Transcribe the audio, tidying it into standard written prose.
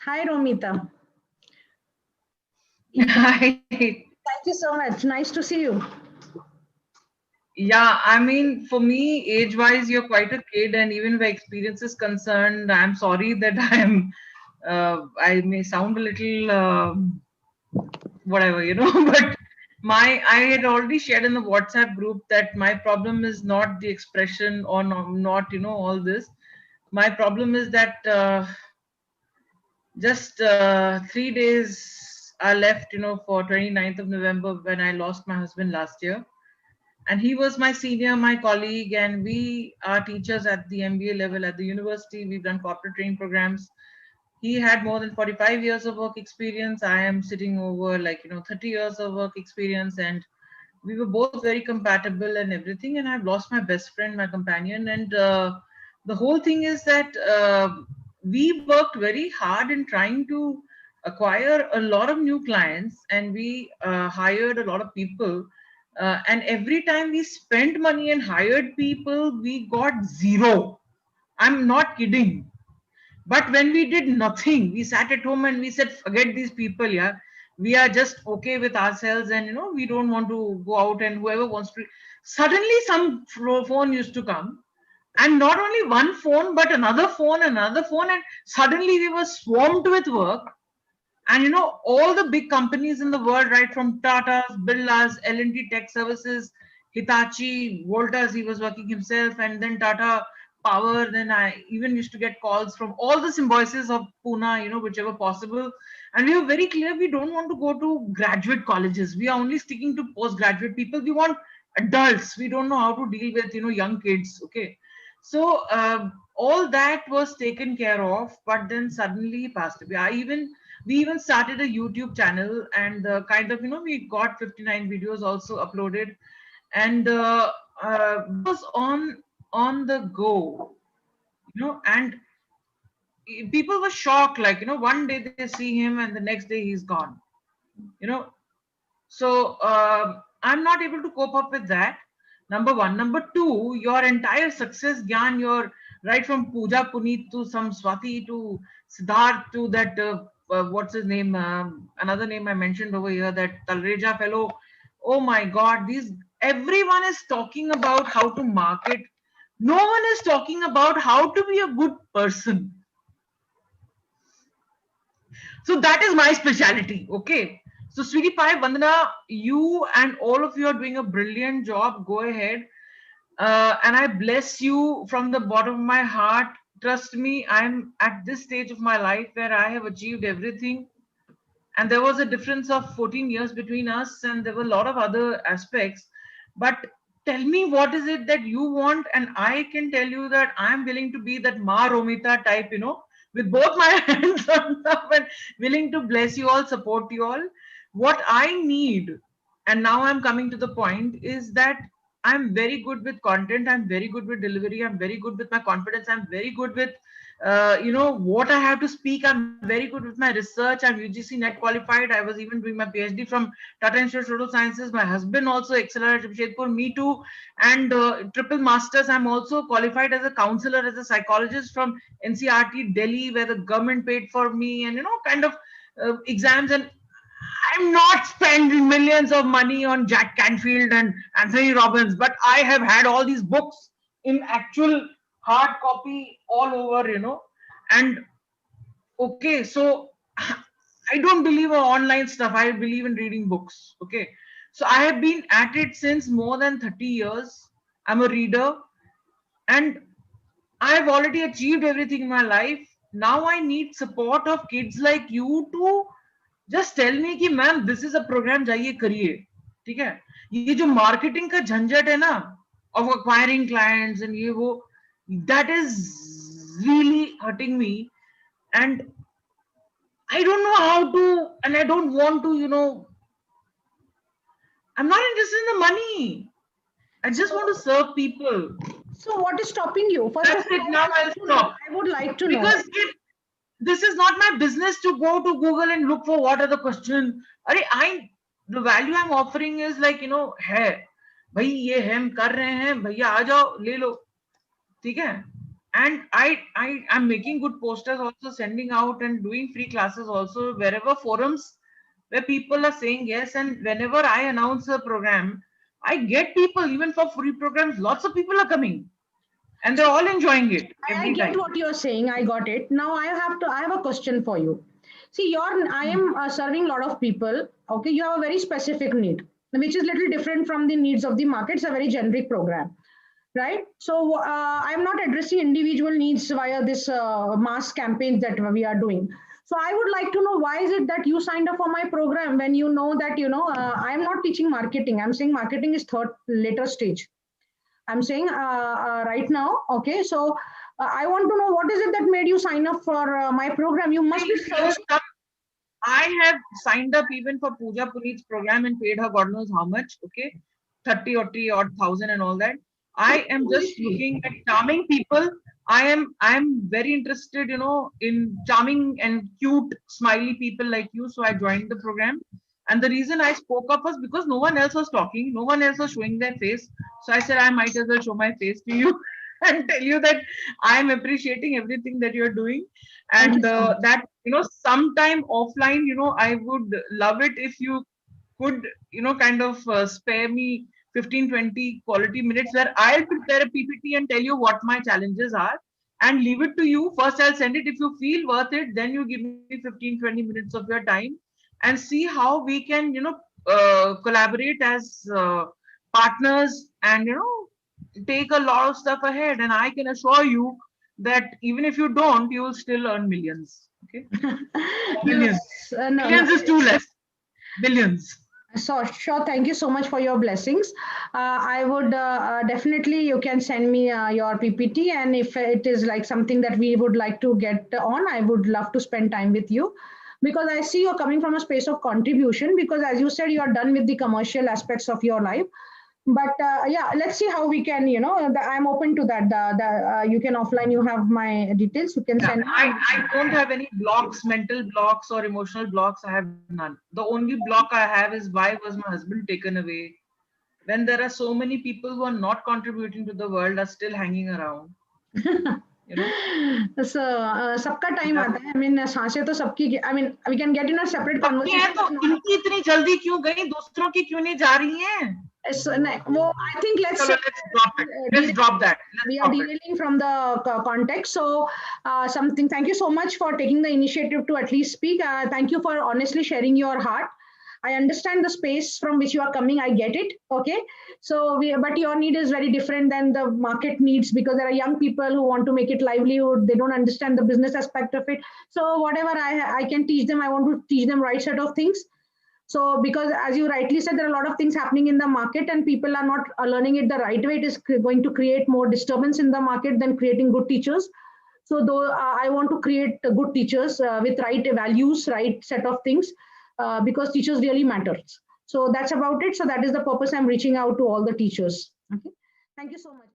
Hi, Romita. Hi. Thank you so much. Nice to see you. Yeah, I mean, for me, age-wise, you're quite a kid, and even where experience is concerned, I'm sorry that I may sound a little whatever, but I had already shared in the WhatsApp group that my problem is not the expression or not, all this. My problem is that just 3 days are left, for 29th of November when I lost my husband last year. And he was my senior, my colleague, and we are teachers at the MBA level at the university. We've done corporate training programs. He had more than 45 years of work experience. I am sitting over 30 years of work experience, and we were both very compatible and everything. And I've lost my best friend, my companion, and the whole thing is that we worked very hard in trying to acquire a lot of new clients, and we hired a lot of people, and every time we spent money and hired people, we got zero. I'm not kidding. But when we did nothing, we sat at home and we said, forget these people, yeah. We are just okay with ourselves, and we don't want to go out, and whoever wants to. Suddenly, some phone used to come, and not only one phone, but another phone, and suddenly we were swarmed with work. And all the big companies in the world, right from Tata's, Birla's, L&T Tech Services, Hitachi, Voltas, he was working himself, and then Tata Power. Then I even used to get calls from all the symbiosis of Pune, whichever possible. And we were very clear we don't want to go to graduate colleges. We are only sticking to postgraduate people. We want adults. We don't know how to deal with young kids. Okay, so all that was taken care of, but then suddenly he passed away. We even started a YouTube channel, and kind of we got 59 videos also uploaded, and was on the go, and people were shocked, like one day they see him and the next day he's gone, you know so I'm not able to cope up with that. Number one. Number two, your entire success, Gyan, your right from Pooja Puneet to some Swati to Siddharth to that what's his name? Another name I mentioned over here, that Talreja fellow. Oh my God, these everyone is talking about how to market. No one is talking about how to be a good person. So that is my specialty. Okay. So, Sweetie Pie, Vandana, you and all of you are doing a brilliant job. Go ahead. And I bless you from the bottom of my heart. Trust me, I'm at this stage of my life where I have achieved everything. And there was a difference of 14 years between us, and there were a lot of other aspects. But tell me, what is it that you want? And I can tell you that I'm willing to be that Ma Romita type, with both my hands on top, and willing to bless you all, support you all. What I need, and now I'm coming to the point, is that I'm very good with content, I'm very good with delivery, I'm very good with my confidence, I'm very good with what I have to speak. I'm very good with my research. I'm UGC net qualified. I was even doing my PhD from Tata Institute of Social Sciences. My husband also accelerated Jamshedpur, me too, and triple masters. I'm also qualified as a counselor, as a psychologist from NCRT Delhi, where the government paid for me, and kind of exams. And I'm not spending millions of money on Jack Canfield and Anthony Robbins, but I have had all these books in actual hard copy all over, and okay, so I don't believe in online stuff. I believe in reading books. Okay, so I have been at it since more than 30 years. I'm a reader, and I've already achieved everything in my life. Now I need support of kids like you to just tell me कि ma'am this is a programme, जाइए करिए. ठीक है, ये जो marketing का झंझट है ना, of acquiring clients and ये वो, that is really hurting me, and I don't know how to, and I don't want to, I'm not interested in the money. I just want to So, serve people. so what is stopping you? First of That's all, it. Now I'll stop. I would like to know. Because this is not my business to go to Google and look for what are the questions. The value I'm offering is like, है भाई, ये हम कर रहे हैं, भैया आ जाओ ले लो, ठीक है. And I'm making good posters also, sending out and doing free classes also wherever forums where people are saying yes. And whenever I announce a program, I get people even for free programs. Lots of people are coming and they're all enjoying it I every get time. what you're saying. I got it. Now I have a question for you. See, I am serving a lot of people. Okay, you have a very specific need, which is little different from the needs of the market. It's a very generic program, right? So I'm not addressing individual needs via this mass campaigns that we are doing. So I would like to know, why is it that you signed up for my program when you know that I'm not teaching marketing. I'm saying marketing is third later stage. I'm saying right now. Okay, so I want to know, what is it that made you sign up for my program? You must be searching. I have signed up even for Pooja Puneet's program and paid her God knows how much. Okay, 30 or 30 odd thousand and all that. I am just looking at charming people. I am very interested, in charming and cute, smiley people like you. So I joined the program. And the reason I spoke up was because no one else was talking, no one else was showing their face. So I said I might as well show my face to you and tell you that I am appreciating everything that you're doing. Thank you And so much. that, sometime offline, I would love it if you could, kind of spare me 15, 20 quality minutes where I'll prepare a PPT and tell you what my challenges are and leave it to you. First, I'll send it. If you feel worth it, then you give me 15, 20 minutes of your time and see how we can, collaborate as partners and, take a lot of stuff ahead. And I can assure you that even if you don't, you will still earn millions. Okay. Billions. No, no. Millions is too less. Billions. So sure, thank you so much for your blessings. I would definitely, you can send me your PPT, and if it is like something that we would like to get on, I would love to spend time with you, because I see you're coming from a space of contribution. Because as you said, you are done with the commercial aspects of your life. But yeah, let's see how we can. I'm open to that. You can offline. You have my details. You can Yeah, send. I don't have any blocks, mental blocks or emotional blocks. I have none. The only block I have is, why was my husband taken away? When there are so many people who are not contributing to the world are still hanging around. You know? So सबका time Yeah. आता है. I mean, सांसें तो सबकी. I mean, we can get in a separate सबकी हैं conversation. तो इनकी इतनी जल्दी क्यों गई? दूसरों की क्यों नहीं जा रही हैं? Well, I think let's चलो, let's drop it. Let's drop that. we Let's are drop it. derailing from the context. So something. Thank you so much for taking the initiative to at least speak. Thank you for honestly sharing your heart. I understand the space from which you are coming. I get it. Okay. So but your need is very different than the market needs, because there are young people who want to make it livelihood. They don't understand the business aspect of it. So whatever I can teach them, I want to teach them right set of things. So because as you rightly said, there are a lot of things happening in the market and people are not learning it the right way. It is going to create more disturbance in the market than creating good teachers. So though I want to create good teachers with right values, right set of things, because teachers really matters. So that's about it. So that is the purpose I'm reaching out to all the teachers. Okay. Thank you so much.